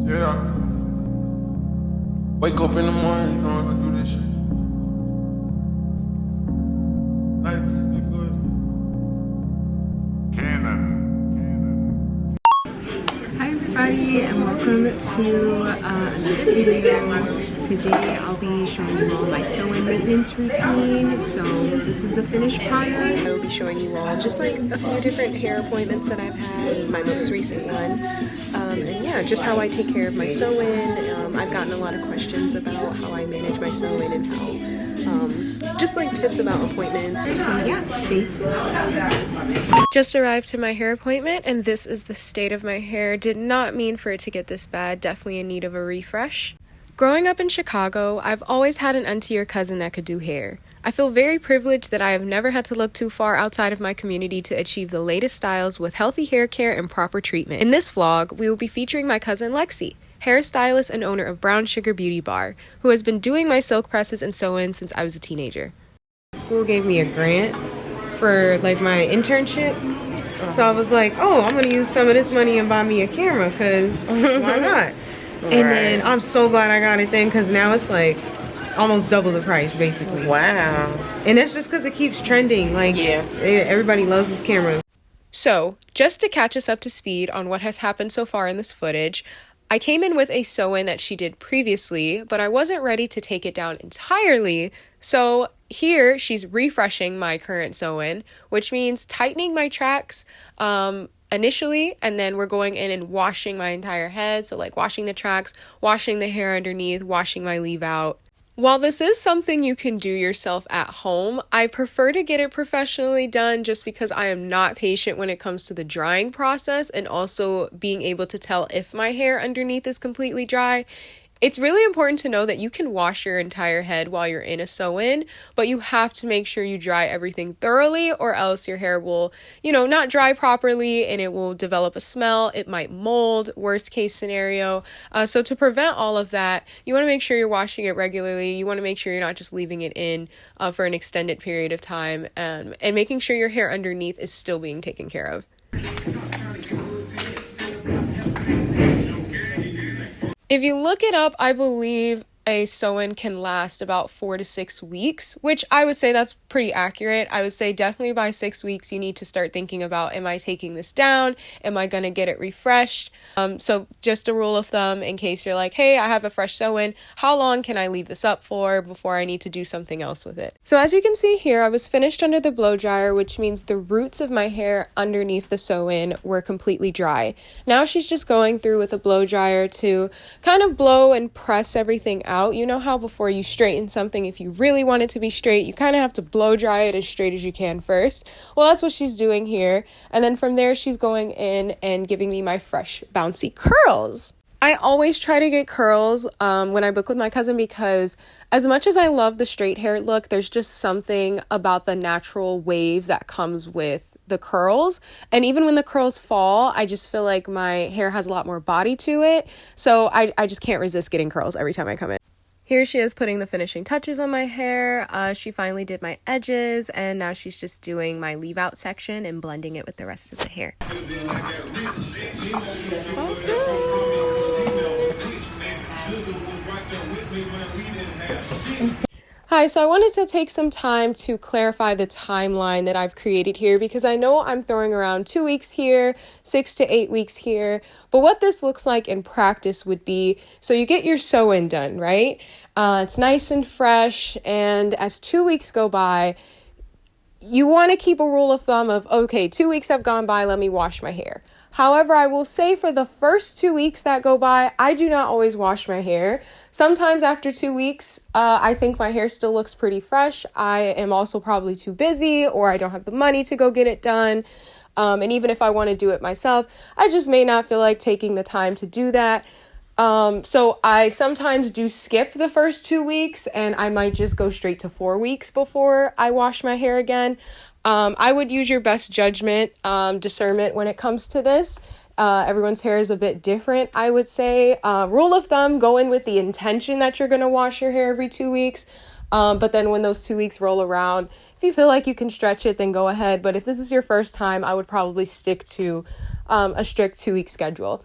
Yeah. Wake up in the morning, you know I do this shit. Like, good. Hi everybody and welcome to another video. Today I'll be showing you all my sew-in maintenance routine. So this is the finished product. I will be showing you all just like a few different hair appointments that I've had, my most recent one. And yeah, just how I take care of my sew-in. I've gotten a lot of questions about how I manage my sew-in and how just like tips about appointments. So yeah, stay tuned. Just arrived to my hair appointment and this is the state of my hair. Did not mean for it to get this bad, definitely in need of a refresh. Growing up in Chicago, I've always had an auntie or cousin that could do hair. I feel very privileged that I have never had to look too far outside of my community to achieve the latest styles with healthy hair care and proper treatment. In this vlog, we will be featuring my cousin Lexi, hairstylist and owner of Brown Sugar Beauty Bar, who has been doing my silk presses and sew-ins since I was a teenager. School gave me a grant for like my internship. So I was like, oh, I'm gonna use some of this money and buy me a camera, because why not? And then I'm so glad I got it then, because now it's like almost double the price basically. Wow. And that's just because it keeps trending. Like, yeah, everybody loves this camera. So just to catch us up to speed on what has happened so far in this footage, I came in with a sew-in that she did previously, but I wasn't ready to take it down entirely. So here she's refreshing my current sew-in, which means tightening my tracks initially, and then we're going in and washing my entire head. So like washing the tracks, washing the hair underneath, washing my leave out. While this is something you can do yourself at home, I prefer to get it professionally done just because I am not patient when it comes to the drying process and also being able to tell if my hair underneath is completely dry. It's really important to know that you can wash your entire head while you're in a sew-in, but you have to make sure you dry everything thoroughly, or else your hair will, not dry properly and it will develop a smell. It might mold, worst case scenario. So to prevent all of that, you want to make sure you're washing it regularly. You want to make sure you're not just leaving it in for an extended period of time, and making sure your hair underneath is still being taken care of. If you look it up, I believe a sew-in can last about 4 to 6 weeks, which I would say that's pretty accurate. I would say definitely by 6 weeks, you need to start thinking about, am I taking this down? Am I going to get it refreshed? So just a rule of thumb, in case you're like, hey, I have a fresh sew-in, how long can I leave this up for before I need to do something else with it? So as you can see here, I was finished under the blow dryer, which means the roots of my hair underneath the sew-in were completely dry. Now she's just going through with a blow dryer to kind of blow and press everything out. You know how before you straighten something, if you really want it to be straight, you kind of have to blow dry it as straight as you can first. Well, that's what she's doing here. And then from there, she's going in and giving me my fresh, bouncy curls. I always try to get curls when I book with my cousin, because as much as I love the straight hair look, there's just something about the natural wave that comes with the curls. And even when the curls fall, I just feel like my hair has a lot more body to it. So I just can't resist getting curls every time I come in. Here she is putting the finishing touches on my hair. She finally did my edges, and now she's just doing my leave out section and blending it with the rest of the hair. Hi, so I wanted to take some time to clarify the timeline that I've created here, because I know I'm throwing around 2 weeks here, 6 to 8 weeks here, but what this looks like in practice would be, so you get your sew-in done, right? It's nice and fresh, and as 2 weeks go by, you want to keep a rule of thumb of, okay, 2 weeks have gone by, let me wash my hair. However, I will say for the first 2 weeks that go by, I do not always wash my hair. Sometimes after 2 weeks, I think my hair still looks pretty fresh. I am also probably too busy, or I don't have the money to go get it done. And even if I want to do it myself, I just may not feel like taking the time to do that. So I sometimes do skip the first 2 weeks, and I might just go straight to 4 weeks before I wash my hair again. I would use your best judgment, discernment when it comes to this. Everyone's hair is a bit different, I would say. Rule of thumb, go in with the intention that you're going to wash your hair every 2 weeks. But then when those 2 weeks roll around, if you feel like you can stretch it, then go ahead. But if this is your first time, I would probably stick to a strict 2 week schedule.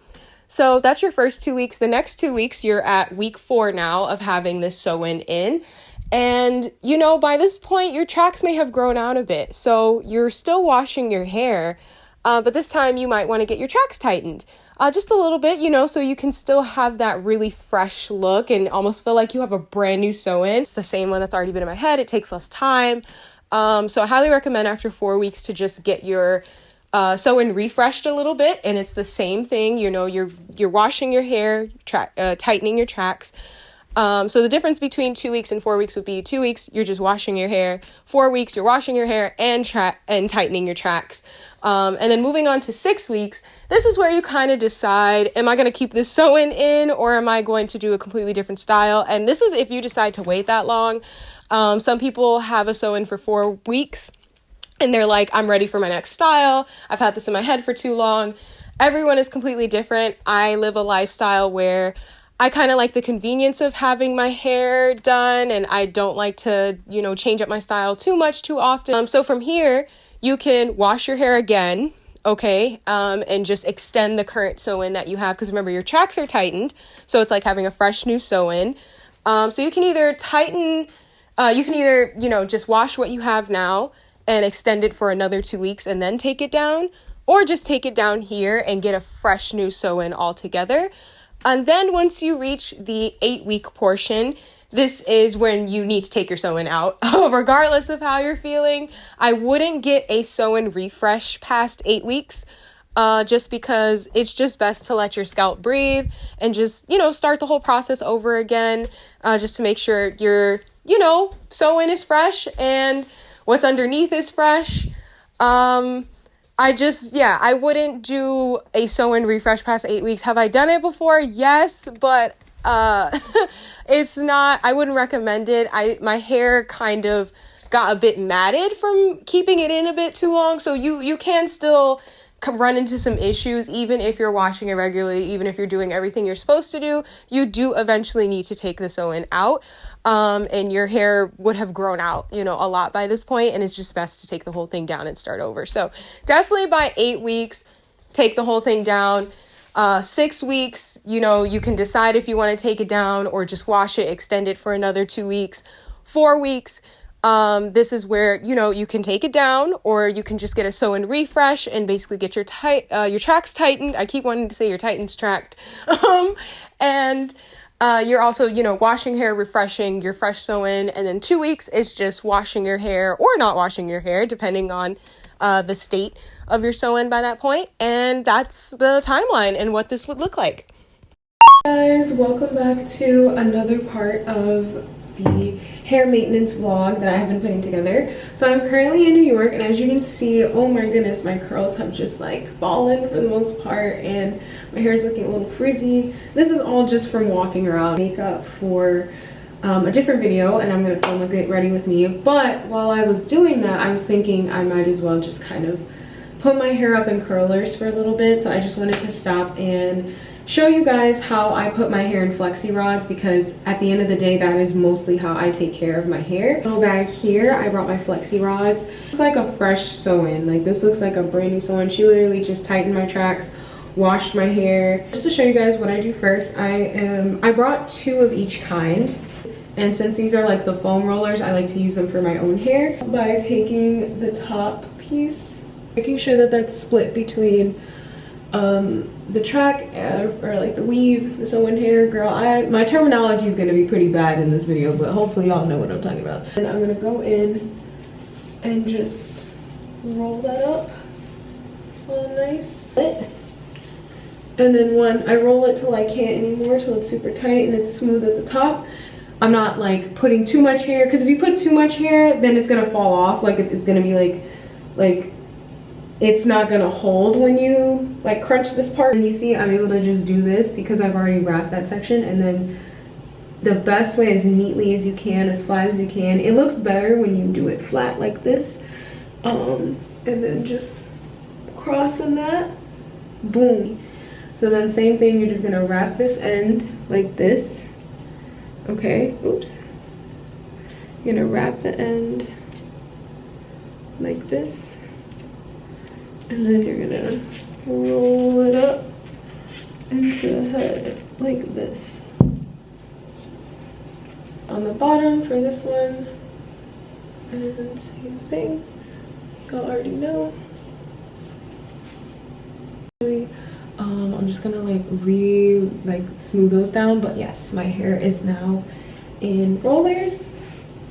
So that's your first 2 weeks. The next 2 weeks, you're at week 4 now of having this sew-in in. And, you know, by this point, your tracks may have grown out a bit. So you're still washing your hair, but this time you might want to get your tracks tightened just a little bit, you know, so you can still have that really fresh look and almost feel like you have a brand new sew-in. It's the same one that's already been in my head. It takes less time. So I highly recommend after 4 weeks to just get your sew-in refreshed a little bit. And it's the same thing, you know, you're washing your hair, tightening your tracks. So the difference between 2 weeks and 4 weeks would be 2 weeks, you're just washing your hair. 4 weeks, you're washing your hair and tightening your tracks. And then moving on to 6 weeks, this is where you kind of decide, am I going to keep this sew-in in or am I going to do a completely different style? And this is if you decide to wait that long. Some people have a sew-in for 4 weeks and they're like, I'm ready for my next style. I've had this in my head for too long. Everyone is completely different. I live a lifestyle where I kind of like the convenience of having my hair done and I don't like to, you know, change up my style too much too often. So from here, you can wash your hair again, okay, and just extend the current sew-in that you have. Because remember, your tracks are tightened, so it's like having a fresh new sew-in. So you can either you know, just wash what you have now and extend it for another 2 weeks and then take it down, or just take it down here and get a fresh new sew-in altogether. And then once you reach the 8-week portion, this is when you need to take your sew-in out. Regardless of how you're feeling, I wouldn't get a sew-in refresh past 8 weeks, just because it's just best to let your scalp breathe and just, you know, start the whole process over again, just to make sure your, you know, sew-in is fresh and what's underneath is fresh. I wouldn't do a sew-in refresh past 8 weeks. Have I done it before? Yes, but it's not, I wouldn't recommend it. My hair kind of got a bit matted from keeping it in a bit too long. So you can still run into some issues even if you're washing it regularly, even if you're doing everything you're supposed to do. You do eventually need to take the sew-in out. And your hair would have grown out, you know, a lot by this point, and it's just best to take the whole thing down and start over. So definitely by 8 weeks, take the whole thing down. 6 weeks, you know, you can decide if you want to take it down or just wash it, extend it for another 2 weeks. 4 weeks, this is where, you know, you can take it down or you can just get a sew-in refresh and basically get your tracks tightened. I keep wanting to say your tightens tracked. You're also, you know, washing hair, refreshing your fresh sew-in, and then 2 weeks is just washing your hair or not washing your hair, depending on the state of your sew-in by that point. And that's the timeline and what this would look like. Guys, welcome back to another part of the hair maintenance vlog that I have been putting together. So I'm currently in New York, and as you can see, oh my goodness, my curls have just like fallen for the most part and my hair is looking a little frizzy. This is all just from walking around. Makeup for a different video, and I'm gonna film a Get Ready With Me. But while I was doing that, I was thinking I might as well just kind of put my hair up in curlers for a little bit. So I just wanted to stop and show you guys how I put my hair in flexi rods, because at the end of the day, that is mostly how I take care of my hair. So back here, I brought my flexi rods. It's like a fresh sew-in. Like, this looks like a brand new sew-in. She literally just tightened my tracks, washed my hair. Just to show you guys what I do first, I brought 2 of each kind. And since these are like the foam rollers, I like to use them for my own hair by taking the top piece, making sure that that's split between the track or like the weave, the sew-in hair. Girl, my terminology is going to be pretty bad in this video, but hopefully y'all know what I'm talking about. And I'm going to go in and just roll that up all nice. And then when I roll it till I can't anymore, till it's super tight and it's smooth at the top, I'm not like putting too much hair, because if you put too much hair, then it's going to fall off. Like, it's going to be like it's not gonna hold when you like crunch this part. And you see, I'm able to just do this because I've already wrapped that section. And then the best way, as neatly as you can, as flat as you can. It looks better when you do it flat like this. And then just crossing that, boom. So then same thing, you're just gonna wrap this end like this. Okay, oops. You're gonna wrap the end like this. And then you're gonna roll it up into cut like this. On the bottom for this one, and same thing, y'all already know. I'm just gonna like smooth those down, but yes, my hair is now in rollers. So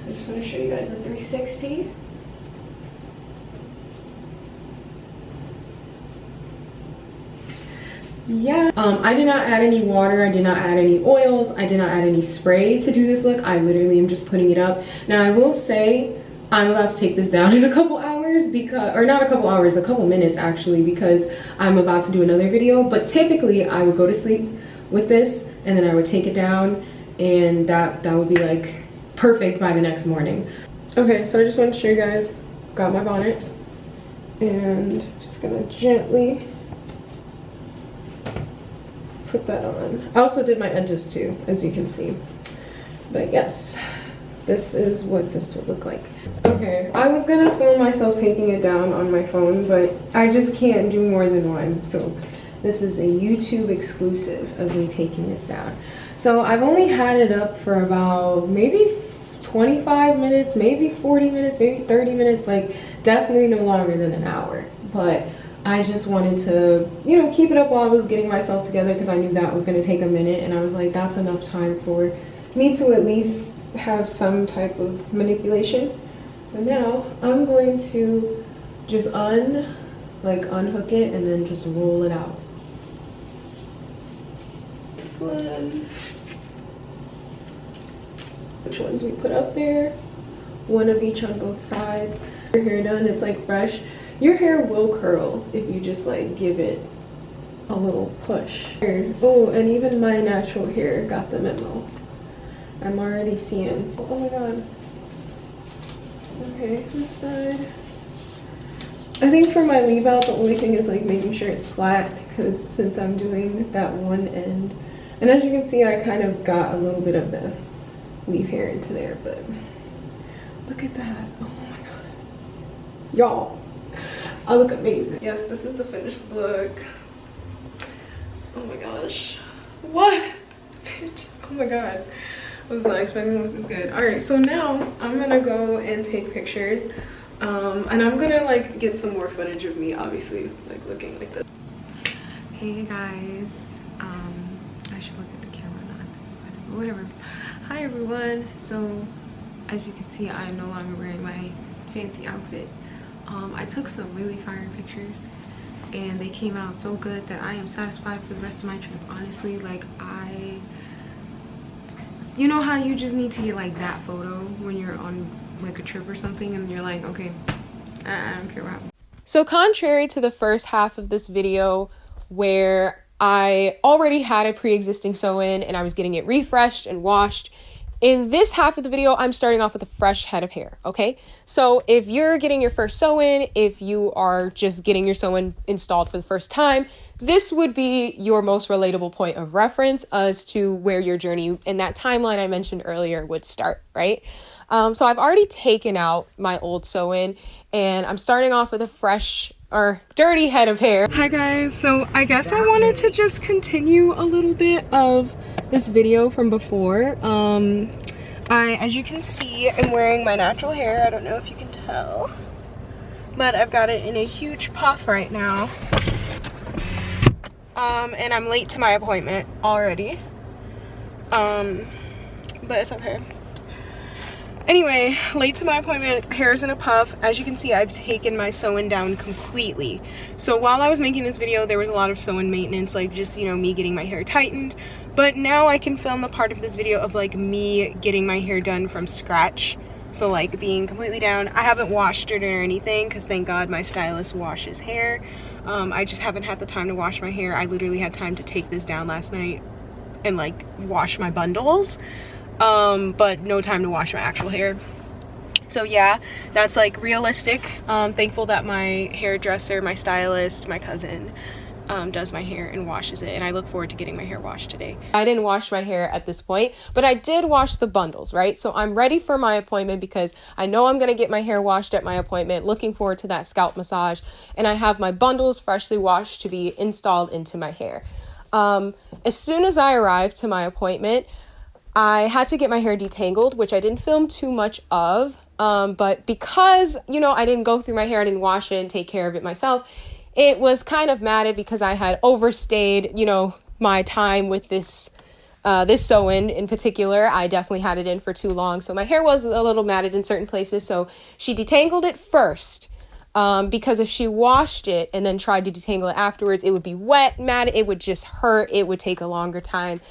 I just want to show you guys a 360. Yeah, I did not add any water, I did not add any oils, I did not add any spray to do this look. I literally am just putting it up. Now I will say I'm about to take this down in a couple hours because, or not a couple hours, a couple minutes actually, because I'm about to do another video. But typically I would go to sleep with this and then I would take it down, and that would be like perfect by the next morning. Okay, so I just wanted to show you guys, got my bonnet, and just gonna gently put that on. I also did my edges too, as you can see. But yes, this is what this would look like. Okay, I was gonna film myself taking it down on my phone, but I just can't do more than one. So this is a YouTube exclusive of me taking this down. So I've only had it up for about maybe 25 minutes, maybe 40 minutes, maybe 30 minutes, like definitely no longer than an hour. But I just wanted to, you know, keep it up while I was getting myself together, because I knew that was going to take a minute, and I was like, that's enough time for me to at least have some type of manipulation. So now I'm going to just unhook it and then just roll it out. This one. Which ones we put up there? One of each on both sides. Your hair done, it's like fresh. Your hair will curl if you just like give it a little push. Oh, and even my natural hair got the memo. I'm already seeing. Oh my god. Okay, this side. I think for my leave out, the only thing is like making sure it's flat, because since I'm doing that one end, and as you can see, I kind of got a little bit of the weave hair into there, but look at that. Oh my god. Y'all, I look amazing. Yes, this is the finished look. Oh my gosh. What? Bitch. Oh my god. I was not expecting to look this good. Alright, so now I'm gonna go and take pictures. And I'm gonna like get some more footage of me, obviously, like looking like this. Hey guys. I should look at the camera, not but whatever. Hi everyone. So as you can see, I am no longer wearing my fancy outfit. I took some really fire pictures and they came out so good that I am satisfied for the rest of my trip. Honestly, like you know how you just need to get like that photo when you're on like a trip or something and you're like, okay, I don't care what happens. So contrary to the first half of this video where I already had a pre-existing sew-in and I was getting it refreshed and washed, in this half of the video, I'm starting off with a fresh head of hair, okay? So if you're getting your first sew-in, if you are just getting your sew-in installed for the first time, this would be your most relatable point of reference as to where your journey in that timeline I mentioned earlier would start, right? So I've already taken out my old sew-in and I'm starting off with a fresh or dirty head of hair. Hi guys, so I guess I wanted to just continue a little bit of this video from before. As you can see, I'm wearing my natural hair. I don't know if you can tell, but I've got it in a huge puff right now. And I'm late to my appointment already. But it's okay. Anyway, late to my appointment, hair's in a puff. As you can see, I've taken my sew-in down completely. So while I was making this video, there was a lot of sew-in maintenance, like just, you know, me getting my hair tightened. But now I can film the part of this video of like me getting my hair done from scratch. So like being completely down. I haven't washed it or anything because thank God my stylist washes hair. I just haven't had the time to wash my hair. I literally had time to take this down last night and like wash my bundles. But no time to wash my actual hair. So yeah, that's like realistic. Thankful that my hairdresser, my stylist, my cousin does my hair and washes it, and I look forward to getting my hair washed today. I didn't wash my hair at this point, but I did wash the bundles, right? So I'm ready for my appointment because I know I'm gonna get my hair washed at my appointment, looking forward to that scalp massage, and I have my bundles freshly washed to be installed into my hair. As soon as I arrived to my appointment, I had to get my hair detangled, which I didn't film too much of. But because, I didn't go through my hair, I didn't wash it and take care of it myself, it was kind of matted because I had overstayed, my time with this sew-in in particular. I definitely had it in for too long. So my hair was a little matted in certain places. So she detangled it first. Because if she washed it and then tried to detangle it afterwards, it would be wet, matted, it would just hurt, it would take a longer time.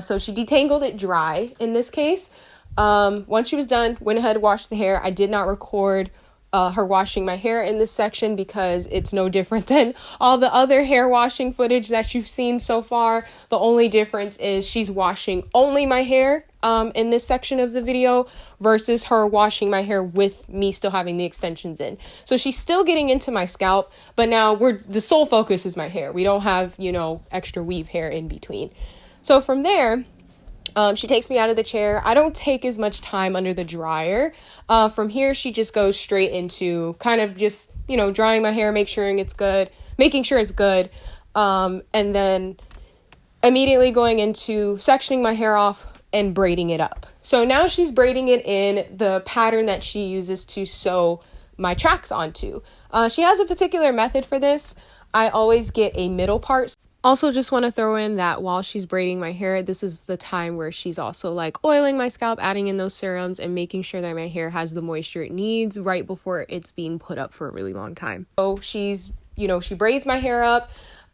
So she detangled it dry in this case. Once she was done, went ahead and washed the hair. I did not record her washing my hair in this section because it's no different than all the other hair washing footage that you've seen so far. The only difference is she's washing only my hair in this section of the video versus her washing my hair with me still having the extensions in. So she's still getting into my scalp, but now the sole focus is my hair. We don't have, extra weave hair in between. So from there, she takes me out of the chair. I don't take as much time under the dryer. From here, she just goes straight into kind of just, drying my hair, making sure it's good. And then immediately going into sectioning my hair off and braiding it up. So now she's braiding it in the pattern that she uses to sew my tracks onto. She has a particular method for this. I always get a middle part. Also, just want to throw in that while she's braiding my hair, this is the time where she's also oiling my scalp, adding in those serums and making sure that my hair has the moisture it needs right before it's being put up for a really long time. So she's, she braids my hair up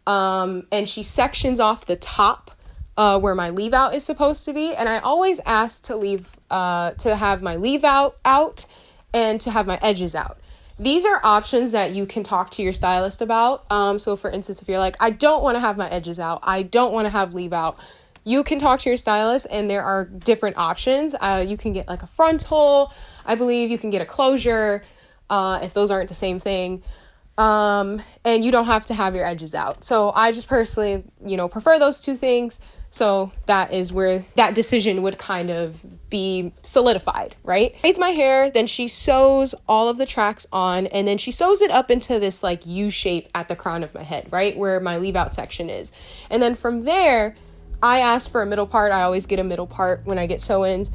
and she sections off the top where my leave out is supposed to be. And I always ask to have my leave out and to have my edges out. These are options that you can talk to your stylist about. So for instance, if you're like, I don't want to have my edges out, I don't want to have leave out, you can talk to your stylist and there are different options. You can get a frontal, I believe you can get a closure, if those aren't the same thing. And you don't have to have your edges out. So I just personally, prefer those two things. So that is where that decision would kind of be solidified, right? Braids my hair, then she sews all of the tracks on, and then she sews it up into this U shape at the crown of my head, right? Where my leave out section is. And then from there, I ask for a middle part. I always get a middle part when I get sew-ins.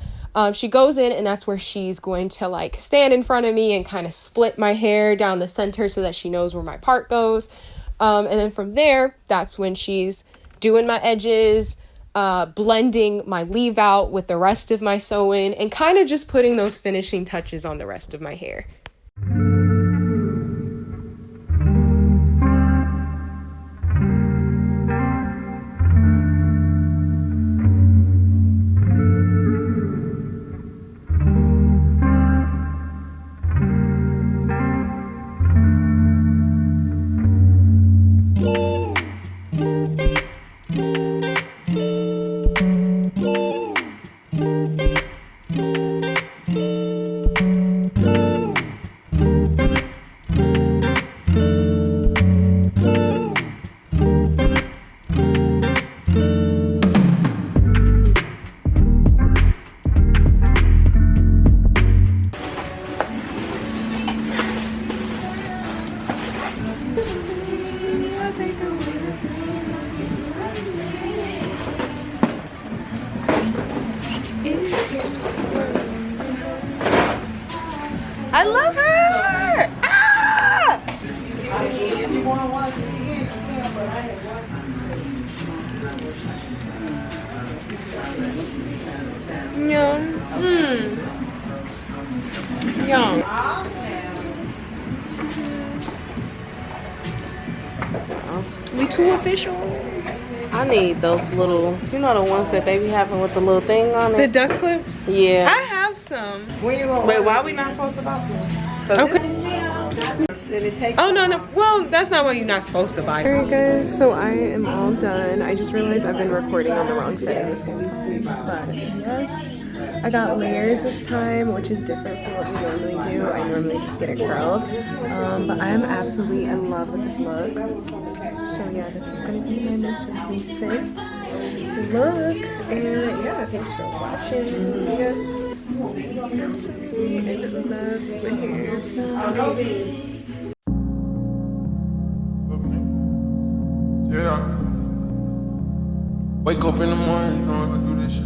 She goes in and that's where she's going to stand in front of me and kind of split my hair down the center so that she knows where my part goes. And then from there, that's when she's doing my edges, blending my leave out with the rest of my sew-in and kind of just putting those finishing touches on the rest of my hair. I love her! Ah! Yum. Yum. We too official. I need those little, the ones that they be having with the little thing on The it. duck clips? Yeah. I have some. Wait, why are we not supposed to buy them? Okay. Oh, no. Well, that's not what you're not supposed to buy. Alright guys, so I am all done. I just realized I've been recording on the wrong side of this one. But yes, I got layers this time, which is different from what we normally do. I normally just get it curled. But I'm absolutely in love with this look. So yeah, this is going to be my most recent look. And yeah, thanks for watching. Absolutely in love with my hair. Yeah. Wake up in the morning, you know I do this shit.